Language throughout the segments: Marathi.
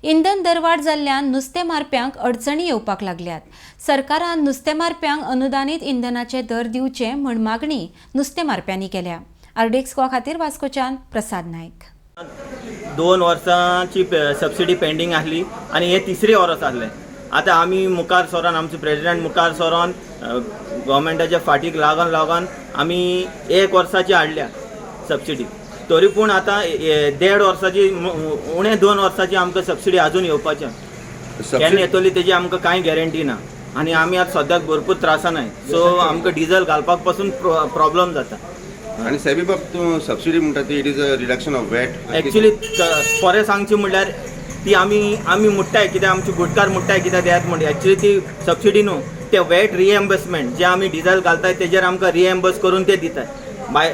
इंधन दरवाड जाल्ल्यान नुस्तें मारप्यांक अडचणी येवपाक लागल्यात. सरकारान नुस्तें मारप्यांक अनुदानीत इंधनाचे दर दिवचे म्हण मागणी नुस्तें मारप्यांनी केल्या. आरडेक्स खातीर वास्कोच्यान प्रसाद नायक. 2 वर्सांची सबसिडी पेंडींग आसली आनी हे तिसरे वर्स आसलें. आतां आमी मुखार सरोन आमचो प्रेसिडेंट मुखार सरोन गव्हर्मेंटाच्या फाटीक लागून आमी 1 वर्साची हाडल्या सबसिडी. तरी पूण आतां 1.5 वर्साची उणे 2 वर्साची आमकां सबसिडी अजून येवपाचें. केन्ना येतली तेजी आमकां कांय गॅरंटी ना आनी आमी आतां सद्याक भरपूर त्रासान आहाय. सो आमकां डिझल घालपाक पासून प्रॉब्लेम जाता. आणि सेबी बाब तूं सबसिडी म्हणटा ती it is a reduction of watt. Actually खरें सांगचें म्हणल्यार ती आमी मुट्टाय कित्याक आमची गुटकार मुट्टाय कित्याक देयात म्हणटा. एक्चुअली ती सबसिडी न्हू, ते वॅट रिएम्बर्समेंट जे आमी डिझल घालताय तेजेर आमकां रिएम्बर्स करून ते दिताय. बाय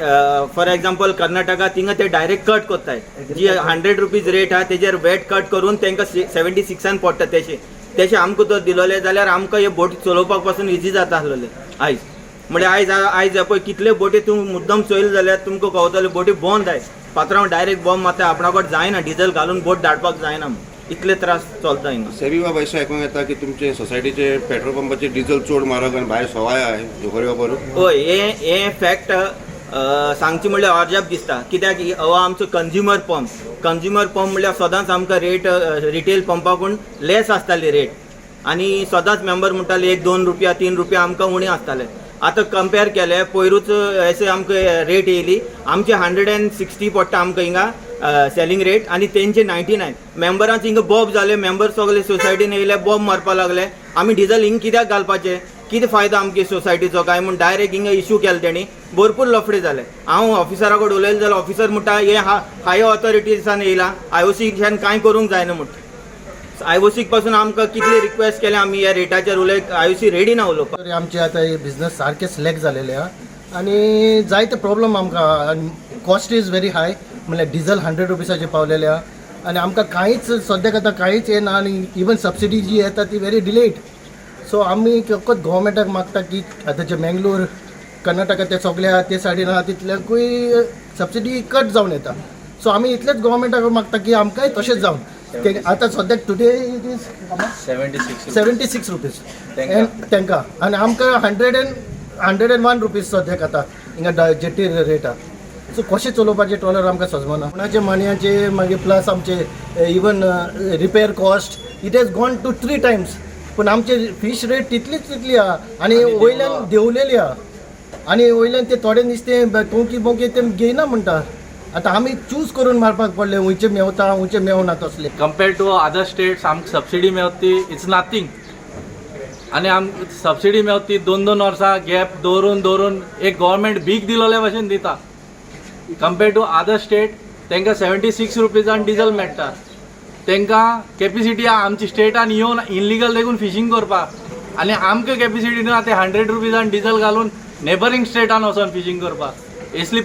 फॉर एग्जाम्पल कर्नाटका थिंगा ते डायरेक्ट कट करताय. जी 100 रुपीज रेट आहा तेजेर वॅट कट करून तांकां 76 पडटा. तेशें आमकां जर दिलोले जाल्यार आमकां हे बोटी चलोवपाक पासून इजी जाता आसलेले. आयज म्हणजे आयज पळय कितले बोटी तूं मुद्दम चोयल जाल्यार तुमकां कळटले बोटी बंद आहाय. पात्रांव डायरेक्ट बॉम्ब मारता आपणाकट जायना, डिझल घालून बोट धाडपाक जायना. इतले त्रास चलता हिंगा. सेबी बाब अशें आयकूंक येता की तुमचे सोसायटीचे पेट्रोल पंपाचे डिझल चड म्हारग आनी भायर सवाय आहे खऱ्यो बरोबर. हय हे फॅक्ट सांगचे म्हणल्यार अजाप दिसता. कित्याक हो आमचो कंज्युमर पंप म्हणल्यार सदांच आमकां रेट रिटेल पंपाकून लेस आसताली रेट आनी सदांच मेंबर म्हणटाले 1-2 रुपया 3 रुपया आमकां उणें आसताले. आतां कंपेर केले पयरूच अशें आमकां रेट येयली. आमचे 160 पडटा आमकां हिंगा सेलिंग रेट आनी तेंचे 99. मेंबरांच हिंगा बॉब जाले. मेंबर सगळे सोसायटीन येयले बॉब मारपाक लागले. आमी डिझल हिंगा कित्याक घालपाचें, कितें फायदो आमगे सोसायटीचो काय म्हूण डायरेक्ट हिंगा इश्यू केलो तेणी. भरपूर लफडे जाले. हांव ऑफिसरा कडेन उलयलें जाल्यार ऑफिसर म्हणटा हे हायर ऑथॉरिटीजान येयला, IOC कांय करूंक जायना म्हणटा. IOC पासून आमकां कितले रिक्वेस्ट केले आमी ह्या रेटाचेर उलयक, IOC रेडी ना उलोवपाक. आमचे आतां हे बिझनस सारके स्लॅक जालेले आहा आनी जायते प्रॉब्लम आमकां. कॉस्ट इज व्हेरी हाय म्हणल्यार डिझल 100 रुपीसाचे पावलेले आहा आनी आमकां कांयच सद्याक आतां कांयच येना आनी इवन सबसिडी जी येता ती व्हेरी डिलेड. सो आमी फकत गव्हर्मेंटाक मागता की आतां जे मेंगलोर कर्नाटका ते सगळे आहा ते सायडीन आहा तितल्याकूय सबसिडी कट जावन येता. सो आमी इतलेच गव्हर्मेंटाक मागता की आमकांय तशेंच जावन. आतां सद्याक टुडे इट इज 76 रुपीज तांकां आनी आमकां 101 रुपीज सद्याक आतां हिंगा जेटी रेट आहा. सो कशें चलोवपाचें ट्रॉलर आमकां समजना. कोणाचे मानयाचे मागीर प्लस आमचे even repair cost it has gone to 3 times. पूण आमचे फीश रेट तितली आहा आनी वयल्यान देंवलेली आहा आनी वयल्यान ते थोडे नुस्तें टोंकी बोंकी ते घेयना म्हणटा. आतां आमी चूज करून मारपाक पडले हुंयचे मेवता हुंयचे मेवना तसले. कंपेर टू अदर स्टेट्स आमकां सबसिडी मेवती इट्स नथींग. आनी आमकां सबसिडी मेवती 2-2 वर्सां गॅप दवरून एक गव्हर्मेंट भीक दिलोले भशेन दिता. कंपेर टू अदर स्टेट तांकां 76 रुपीजान डिझल मेळटा. तांकां कॅपिसिटी आहा आमची स्टेटान येवन इनलिगल देखून फिशींग करपाक आनी आमकां कॅपिसिटी ना ते 100 रुपीजान डिझल घालून नेबरींग स्टेटान वचोन फिशींग करपाक. असली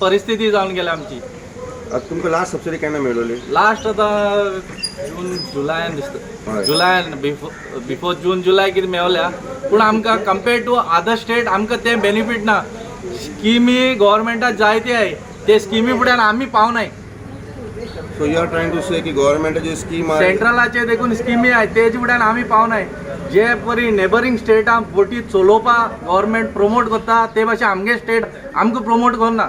परिस्थिती जावन गेल्या आमची. तुमकां लास्ट सबसिडी केन्ना मेळ्ळी? लास्ट आतां जुलायान दिसता. जुलायान बिफोर जून जुलाय कितें मेवल्या. पूण आमकां कंपेर टू अदर स्टेट आमकां तें बेनिफीट ना. स्किमी गव्हर्मेंटाक जायते आहाय ते स्किमी फुड्यान आमी पावनाय. So you are trying to say की गव्हर्मेंटाची स्कीम सेंट्रलाचे देखून स्किमी आहाय तेजे फुड्यान आमी पावनाय. जे परी नेबरींग स्टेटां बोटी चलोवपाक गव्हर्मेंट प्रमोट करता ते भाशेन आमगे स्टेट आमकां प्रमोट करना.